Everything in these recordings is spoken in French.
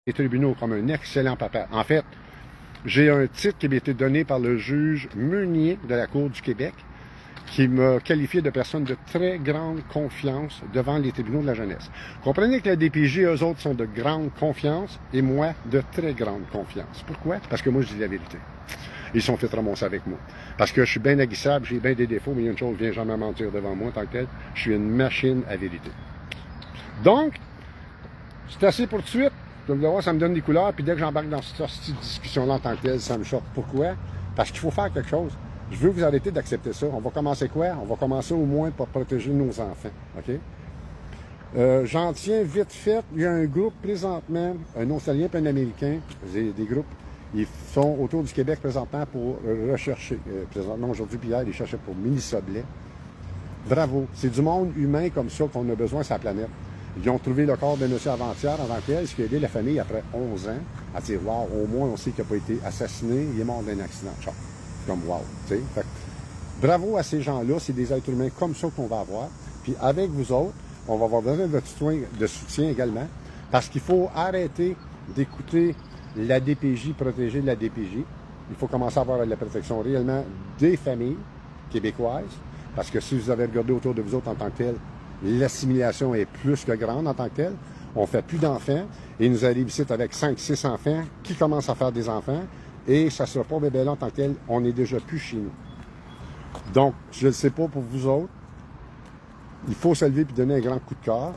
les tribunaux comme un excellent papa. En fait, j'ai un titre qui m'a été donné par le juge Meunier de la Cour du Québec, qui m'a qualifié de personne de très grande confiance devant les tribunaux de la jeunesse. Comprenez que la DPJ, eux autres, sont de grande confiance et moi, de très grande confiance. Pourquoi? Parce que moi, je dis la vérité. Ils sont fait ramasser avec moi. Parce que je suis bien aguissable, j'ai bien des défauts, mais il y a une chose, viens jamais mentir devant moi en tant que tel. Je suis une machine à vérité. Donc, c'est assez pour tout de suite. Comme vous le voir, ça me donne des couleurs, puis dès que j'embarque dans cette discussion-là en tant que tel, ça me choque. Pourquoi? Parce qu'il faut faire quelque chose. Je veux que vous arrêtez d'accepter ça. On va commencer quoi? On va commencer au moins par protéger nos enfants. OK? J'en tiens vite fait. Il y a un groupe présentement, un Australien et un Américain, des groupes, ils sont autour du Québec présentement pour rechercher. Présentement, aujourd'hui puis hier, ils cherchaient pour Mélissa Blais. Bravo. C'est du monde humain comme ça qu'on a besoin sur la planète. Ils ont trouvé le corps de monsieur avant-hier, avant-hier, ce qui a aidé la famille après 11 ans à dire, wow, au moins on sait qu'il n'a pas été assassiné, il est mort d'un accident de char. Comme wow, tu sais. Bravo à ces gens-là, c'est des êtres humains comme ça qu'on va avoir. Puis avec vous autres, on va avoir besoin de votre soutien également, parce qu'il faut arrêter d'écouter la DPJ, protéger la DPJ. Il faut commencer à avoir la protection réellement des familles québécoises, parce que si vous avez regardé autour de vous autres en tant que tel, l'assimilation est plus que grande en tant que telle. On ne fait plus d'enfants. Et nous arrivons ici avec 5-6 enfants qui commencent à faire des enfants. Et ça ne sera pas bébé là en tant que tel. On n'est déjà plus chez nous. Donc, je ne sais pas pour vous autres. Il faut se lever et donner un grand coup de cœur.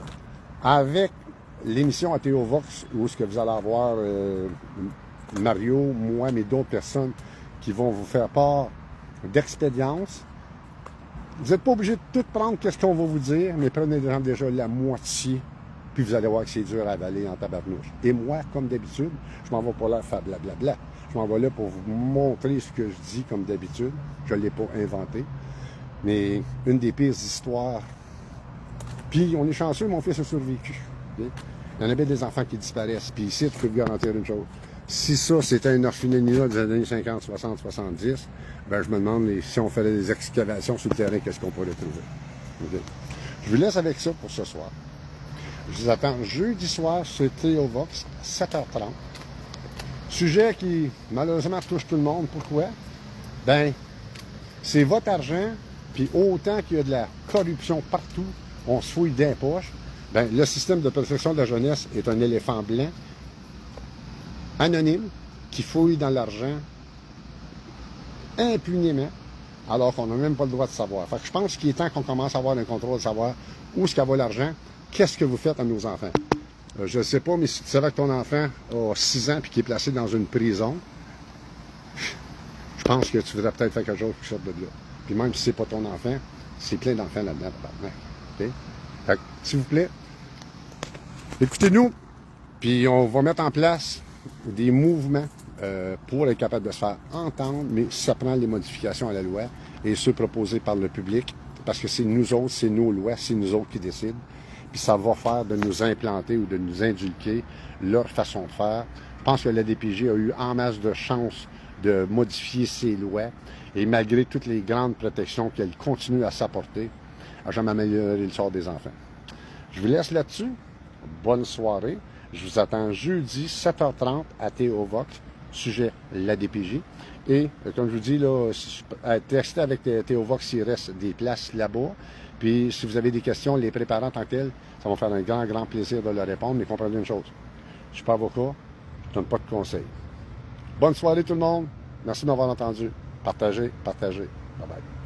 Avec l'émission à Théo Vox, où est-ce que vous allez avoir Mario, moi, mais d'autres personnes qui vont vous faire part d'expérience. Vous n'êtes pas obligé de tout prendre qu'est-ce qu'on va vous dire, mais prenez déjà la moitié, puis vous allez voir que c'est dur à avaler en tabarnouche. Et moi, comme d'habitude, je m'en vais pas là faire blablabla. Je m'en vais là pour vous montrer ce que je dis comme d'habitude. Je ne l'ai pas inventé. Mais une des pires histoires. Puis on est chanceux, mon fils a survécu. Il y en avait des enfants qui disparaissent. Puis ici, je peux vous garantir une chose. Si ça, c'était un orphelinat des années 50, 60, 70, ben je me demande si on faisait des excavations sur le terrain, qu'est-ce qu'on pourrait trouver. Okay. Je vous laisse avec ça pour ce soir. Je vous attends jeudi soir sur Théo Vox, 7h30. Sujet qui, malheureusement, touche tout le monde. Pourquoi? Ben, c'est votre argent, puis autant qu'il y a de la corruption partout, on se fouille d'un poche, ben, le système de protection de la jeunesse est un éléphant blanc anonyme qui fouille dans l'argent impunément, alors qu'on n'a même pas le droit de savoir. Fait que je pense qu'il est temps qu'on commence à avoir un contrôle de savoir où est-ce qu'elle va l'argent, qu'est-ce que vous faites à nos enfants. Je ne sais pas, mais si tu savais que ton enfant a 6 ans et qu'il est placé dans une prison, je pense que tu voudrais peut-être faire quelque chose qui sorte de là. Puis même si ce n'est pas ton enfant, c'est plein d'enfants là-dedans. Okay? Fait que, s'il vous plaît, écoutez-nous, puis on va mettre en place des mouvements pour être capable de se faire entendre, mais ça prend les modifications à la loi et ceux proposés par le public, parce que c'est nous autres, c'est nos lois, c'est nous autres qui décident. Puis ça va faire de nous implanter ou de nous inculquer leur façon de faire. Je pense que la DPJ a eu en masse de chances de modifier ses lois et malgré toutes les grandes protections qu'elle continue à s'apporter, à jamais améliorer le sort des enfants. Je vous laisse là-dessus. Bonne soirée. Je vous attends jeudi 7h30 à Théo Vox, sujet la DPJ. Et comme je vous dis, là, testez avec Théo Vox s'il reste des places là-bas. Puis si vous avez des questions, les préparer en tant que tels, ça va me faire un grand plaisir de leur répondre. Mais comprenez une chose, je ne suis pas avocat, je ne donne pas de conseils. Bonne soirée tout le monde. Merci de m'avoir entendu. Partagez. Bye bye.